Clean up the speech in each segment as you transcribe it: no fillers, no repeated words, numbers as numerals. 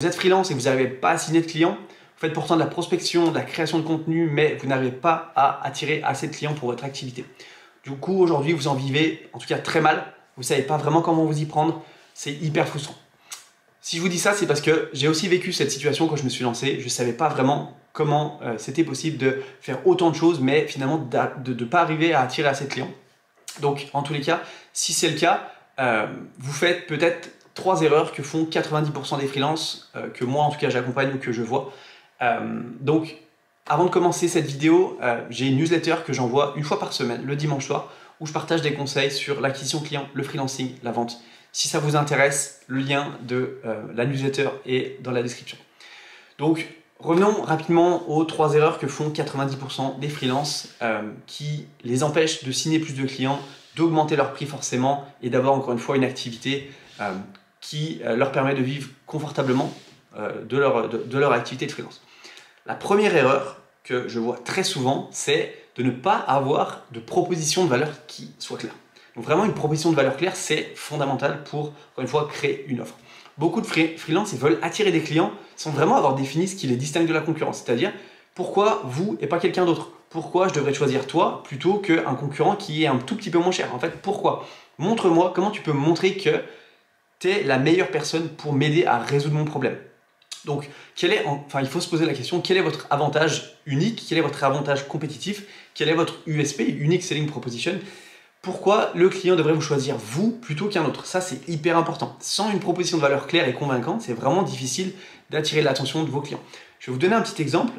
Vous êtes freelance et vous n'arrivez pas à signer de clients, vous faites pourtant de la prospection, de la création de contenu, mais vous n'arrivez pas à attirer assez de clients pour votre activité. Du coup, aujourd'hui, vous en vivez en tout cas très mal, vous ne savez pas vraiment comment vous y prendre, c'est hyper frustrant. Si je vous dis ça, c'est parce que j'ai aussi vécu cette situation quand je me suis lancé, je ne savais pas vraiment comment c'était possible de faire autant de choses, mais finalement de ne pas arriver à attirer assez de clients. Donc, en tous les cas, si c'est le cas, vous faites peut-être 3 erreurs que font 90% des freelances, que moi en tout cas j'accompagne ou que je vois. Donc, avant de commencer cette vidéo, j'ai une newsletter que j'envoie une fois par semaine, le dimanche soir, où je partage des conseils sur l'acquisition client, le freelancing, la vente. Si ça vous intéresse, le lien de la newsletter est dans la description. Donc, revenons rapidement aux 3 erreurs que font 90% des freelances qui les empêchent de signer plus de clients, d'augmenter leur prix forcément et d'avoir encore une fois une activité qui leur permet de vivre confortablement de leur activité de freelance. La première erreur que je vois très souvent, c'est de ne pas avoir de proposition de valeur qui soit claire. Donc vraiment, une proposition de valeur claire, c'est fondamental pour, encore une fois, créer une offre. Beaucoup de freelance, ils veulent attirer des clients sans vraiment avoir défini ce qui les distingue de la concurrence. C'est-à-dire, pourquoi vous et pas quelqu'un d'autre? Pourquoi je devrais choisir toi plutôt qu'un concurrent qui est un tout petit peu moins cher? En fait, pourquoi? Montre-moi comment tu peux me montrer que tu es la meilleure personne pour m'aider à résoudre mon problème. Donc, il faut se poser la question, quel est votre avantage unique? Quel est votre avantage compétitif? Quel est votre USP, Unique Selling Proposition? Pourquoi le client devrait vous choisir vous plutôt qu'un autre? Ça, c'est hyper important. Sans une proposition de valeur claire et convaincante, c'est vraiment difficile d'attirer l'attention de vos clients. Je vais vous donner un petit exemple.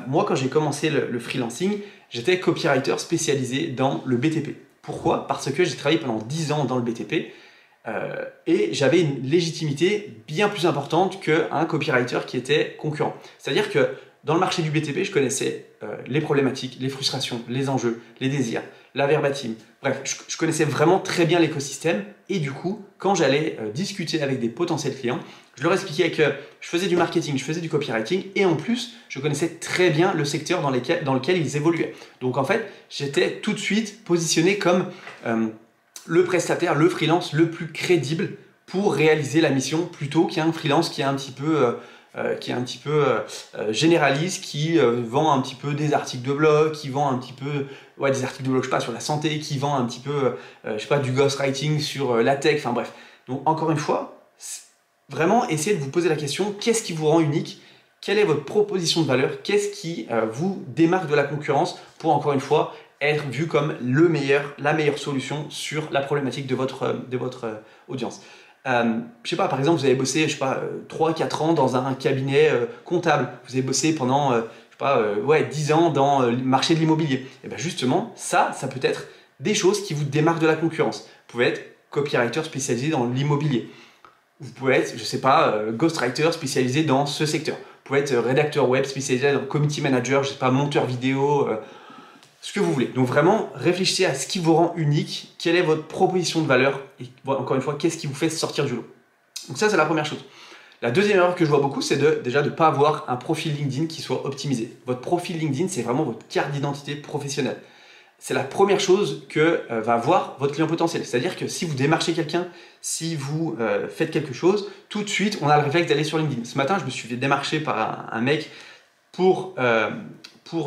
Moi, quand j'ai commencé le freelancing, j'étais copywriter spécialisé dans le BTP. Pourquoi? Parce que j'ai travaillé pendant 10 ans dans le BTP et j'avais une légitimité bien plus importante qu'un copywriter qui était concurrent. C'est-à-dire que dans le marché du BTP, je connaissais les problématiques, les frustrations, les enjeux, les désirs, la verbatim. Bref, je connaissais vraiment très bien l'écosystème et du coup, quand j'allais discuter avec des potentiels clients, je leur expliquais que je faisais du marketing, je faisais du copywriting et en plus, je connaissais très bien le secteur dans lequel ils évoluaient. Donc en fait, j'étais tout de suite positionné comme le prestataire, le freelance le plus crédible pour réaliser la mission plutôt qu'un freelance qui est un petit peu généraliste, qui vend un petit peu des articles de blog, qui vend un petit peu des articles de blog, je sais pas, sur la santé, qui vend un petit peu je sais pas, du ghostwriting sur la tech, enfin bref. Donc encore une fois, vraiment essayez de vous poser la question, qu'est-ce qui vous rend unique? Quelle est votre proposition de valeur? Qu'est-ce qui vous démarque de la concurrence pour, encore une fois, être vu comme la meilleure solution sur la problématique de votre audience? Je sais pas, par exemple, vous avez bossé, je sais pas, 3-4 ans dans un cabinet comptable. Vous avez bossé pendant, je sais pas, 10 ans dans le marché de l'immobilier. Et bien justement, ça peut être des choses qui vous démarquent de la concurrence. Vous pouvez être copywriter spécialisé dans l'immobilier. Vous pouvez être, je sais pas, ghostwriter spécialisé dans ce secteur. Vous pouvez être rédacteur web spécialisé dans community manager, je sais pas, monteur vidéo, ce que vous voulez. Donc vraiment, réfléchissez à ce qui vous rend unique, quelle est votre proposition de valeur et encore une fois, qu'est-ce qui vous fait sortir du lot. Donc ça, c'est la première chose. La deuxième erreur que je vois beaucoup, c'est déjà de ne pas avoir un profil LinkedIn qui soit optimisé. Votre profil LinkedIn, c'est vraiment votre carte d'identité professionnelle. C'est la première chose que va voir votre client potentiel. C'est-à-dire que si vous démarchez quelqu'un, si vous faites quelque chose, tout de suite, on a le réflexe d'aller sur LinkedIn. Ce matin, je me suis fait démarcher par un mec pour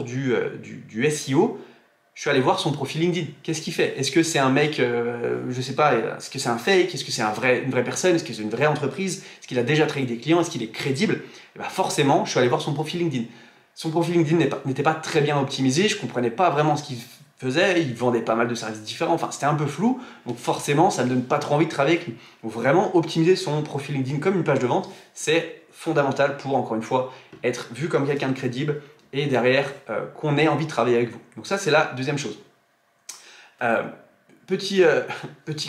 du SEO. Je suis allé voir son profil LinkedIn. Qu'est-ce qu'il fait? Est-ce que c'est un mec, je sais pas, est-ce que c'est un fake? Est-ce que c'est une vraie personne? Est-ce que c'est une vraie entreprise? Est-ce qu'il a déjà travaillé avec des clients? Est-ce qu'il est crédible? Et bien forcément, je suis allé voir son profil LinkedIn. Son profil LinkedIn n'était pas très bien optimisé, je ne comprenais pas vraiment ce qu'il faisait, il vendait pas mal de services différents, enfin c'était un peu flou, donc forcément ça ne me donne pas trop envie de travailler avec lui. Donc vraiment optimiser son profil LinkedIn comme une page de vente, c'est fondamental pour, encore une fois, être vu comme quelqu'un de crédible et derrière qu'on ait envie de travailler avec vous. Donc ça, c'est la deuxième chose. Petit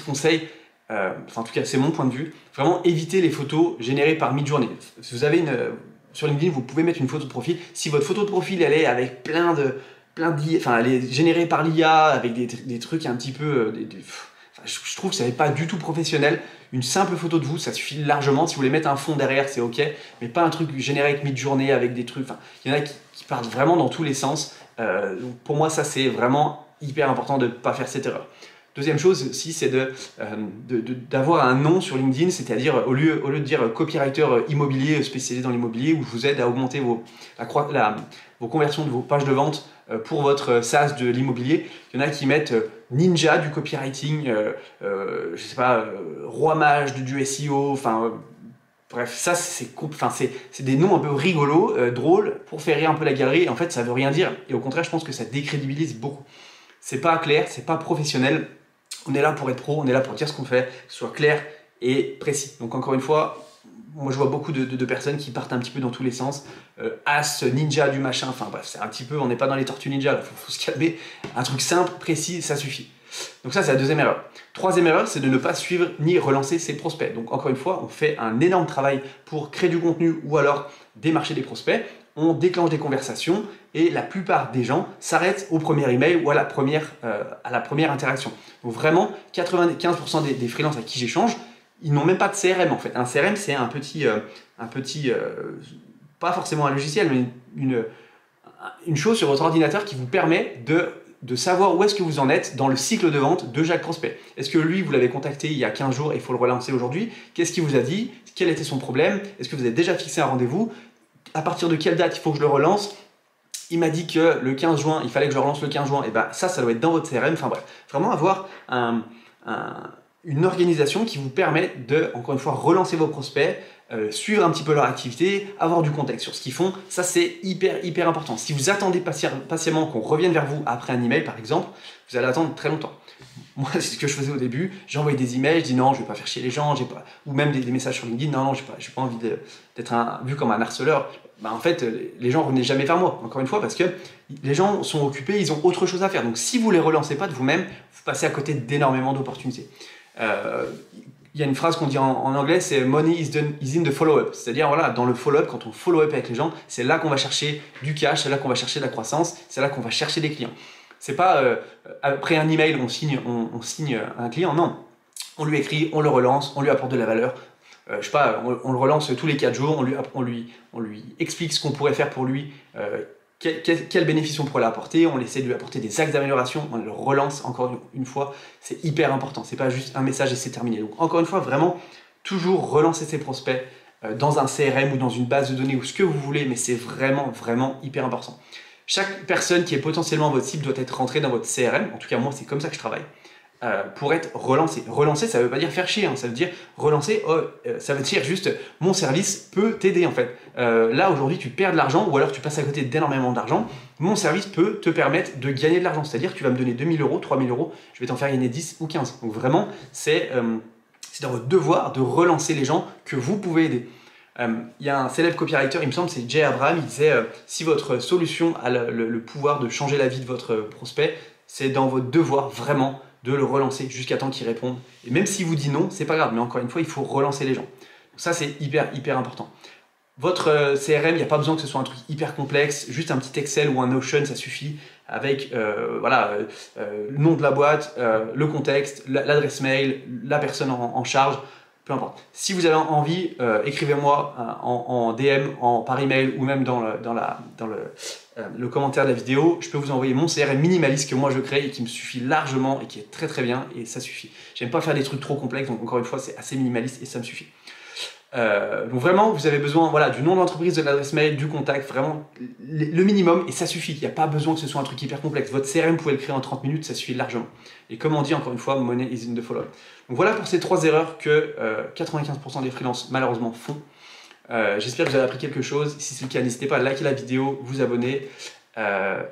conseil, en tout cas, c'est mon point de vue, vraiment éviter les photos générées par Midjourney. Si vous avez sur LinkedIn, vous pouvez mettre une photo de profil. Si votre photo de profil, elle est avec elle est générée par l'IA, avec des trucs un petit peu... je trouve que ça n'est pas du tout professionnel. Une simple photo de vous, ça suffit largement. Si vous voulez mettre un fond derrière, c'est ok, mais pas un truc généré avec Midjourney, avec des trucs. Il y en a qui partent vraiment dans tous les sens. Donc pour moi, ça c'est vraiment hyper important de ne pas faire cette erreur. Deuxième chose aussi, c'est d'avoir un nom sur LinkedIn, c'est-à-dire au lieu de dire copywriter immobilier spécialisé dans l'immobilier, où je vous aide à augmenter vos conversions de vos pages de vente pour votre SaaS de l'immobilier. Il y en a qui mettent ninja du copywriting, je sais pas, roi mage du SEO, enfin bref, ça c'est des noms un peu rigolos, drôles, pour faire rire un peu la galerie. Et en fait, ça veut rien dire. Et au contraire, je pense que ça décrédibilise beaucoup. C'est pas clair, c'est pas professionnel. On est là pour être pro, on est là pour dire ce qu'on fait, que ce soit clair et précis. Donc encore une fois, moi je vois beaucoup de personnes qui partent un petit peu dans tous les sens. As, ninja du machin, enfin bref, c'est un petit peu, on n'est pas dans les tortues ninja, il faut se calmer. Un truc simple, précis, ça suffit. Donc ça, c'est la deuxième erreur. Troisième erreur, c'est de ne pas suivre ni relancer ses prospects. Donc encore une fois, on fait un énorme travail pour créer du contenu ou alors démarcher des prospects. On déclenche des conversations et la plupart des gens s'arrêtent au premier email ou à la première interaction. Donc vraiment, 95% des freelances à qui j'échange, ils n'ont même pas de CRM en fait. Un CRM, c'est un petit pas forcément un logiciel, mais une chose sur votre ordinateur qui vous permet de savoir où est-ce que vous en êtes dans le cycle de vente de Jacques Prospect. Est-ce que lui, vous l'avez contacté il y a 15 jours et il faut le relancer aujourd'hui? Qu'est-ce qu'il vous a dit? Quel était son problème? Est-ce que vous avez déjà fixé un rendez-vous? À partir de quelle date il faut que je le relance? Il m'a dit que le 15 juin, il fallait que je relance le 15 juin. Et ben ça doit être dans votre CRM. Enfin bref, vraiment avoir une organisation qui vous permet de, encore une fois, relancer vos prospects, suivre un petit peu leur activité, avoir du contexte sur ce qu'ils font. Ça, c'est hyper important. Si vous attendez patiemment qu'on revienne vers vous après un email, par exemple, vous allez attendre très longtemps. Moi, c'est ce que je faisais au début. J'ai envoyé des emails, je dis non, je vais pas faire chier les gens, ou même des messages sur LinkedIn, non, j'ai pas envie d'être vu comme un harceleur. Ben, en fait, les gens ne revenaient jamais vers moi, encore une fois, parce que les gens sont occupés, ils ont autre chose à faire. Donc, si vous ne les relancez pas de vous-même, vous passez à côté d'énormément d'opportunités. Il y a une phrase qu'on dit en anglais, c'est money is in the follow-up. C'est-à-dire, voilà, dans le follow-up, quand on follow-up avec les gens, c'est là qu'on va chercher du cash, c'est là qu'on va chercher de la croissance, c'est là qu'on va chercher des clients. C'est pas après un email, on signe un client, non. On lui écrit, on le relance, on lui apporte de la valeur. Je sais pas, on le relance tous les 4 jours, on lui explique ce qu'on pourrait faire pour lui, quel bénéfice on pourrait l'apporter, on essaie de lui apporter des axes d'amélioration, on le relance encore une fois, c'est hyper important, c'est pas juste un message et c'est terminé. Donc encore une fois, vraiment, toujours relancer ses prospects dans un CRM ou dans une base de données ou ce que vous voulez, mais c'est vraiment hyper important. Chaque personne qui est potentiellement votre cible doit être rentrée dans votre CRM, en tout cas moi c'est comme ça que je travaille, pour être relancé. Relancer, ça ne veut pas dire faire chier, hein. Ça veut dire relancer, ça veut dire juste mon service peut t'aider en fait. Là aujourd'hui tu perds de l'argent ou alors tu passes à côté d'énormément d'argent, mon service peut te permettre de gagner de l'argent, c'est-à-dire que tu vas me donner 2000 euros, 3000 euros, je vais t'en faire gagner 10 ou 15. Donc vraiment, c'est dans votre devoir de relancer les gens que vous pouvez aider. Il y a un célèbre copywriter, il me semble, c'est Jay Abraham, il disait si votre solution a le pouvoir de changer la vie de votre prospect, c'est dans votre devoir vraiment de le relancer jusqu'à temps qu'il réponde. Et même s'il vous dit non, c'est pas grave, mais encore une fois, il faut relancer les gens. Donc ça, c'est hyper important. Votre CRM, il n'y a pas besoin que ce soit un truc hyper complexe, juste un petit Excel ou un Notion, ça suffit, avec le nom de la boîte, le contexte, l'adresse mail, la personne en charge, peu importe. Si vous avez envie, écrivez-moi en DM, par email ou même dans le commentaire de la vidéo. Je peux vous envoyer mon CRM minimaliste que moi je crée et qui me suffit largement et qui est très bien et ça suffit. J'aime pas faire des trucs trop complexes, donc encore une fois, c'est assez minimaliste et ça me suffit. Donc vraiment, vous avez besoin du nom d'entreprise, de l'adresse mail, du contact, vraiment le minimum et ça suffit. Il n'y a pas besoin que ce soit un truc hyper complexe. Votre CRM, vous pouvez le créer en 30 minutes, ça suffit largement. Et comme on dit encore une fois, money is in the follow-up. Donc voilà pour ces 3 erreurs que 95% des freelances malheureusement font. J'espère que vous avez appris quelque chose. Si c'est le cas, n'hésitez pas à liker la vidéo, vous abonner.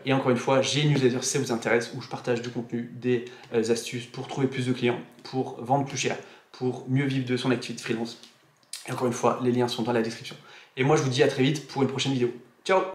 Et encore une fois, j'ai une newsletter si ça vous intéresse où je partage du contenu, des astuces pour trouver plus de clients, pour vendre plus cher, pour mieux vivre de son activité freelance. Et encore une fois, les liens sont dans la description. Et moi, je vous dis à très vite pour une prochaine vidéo. Ciao!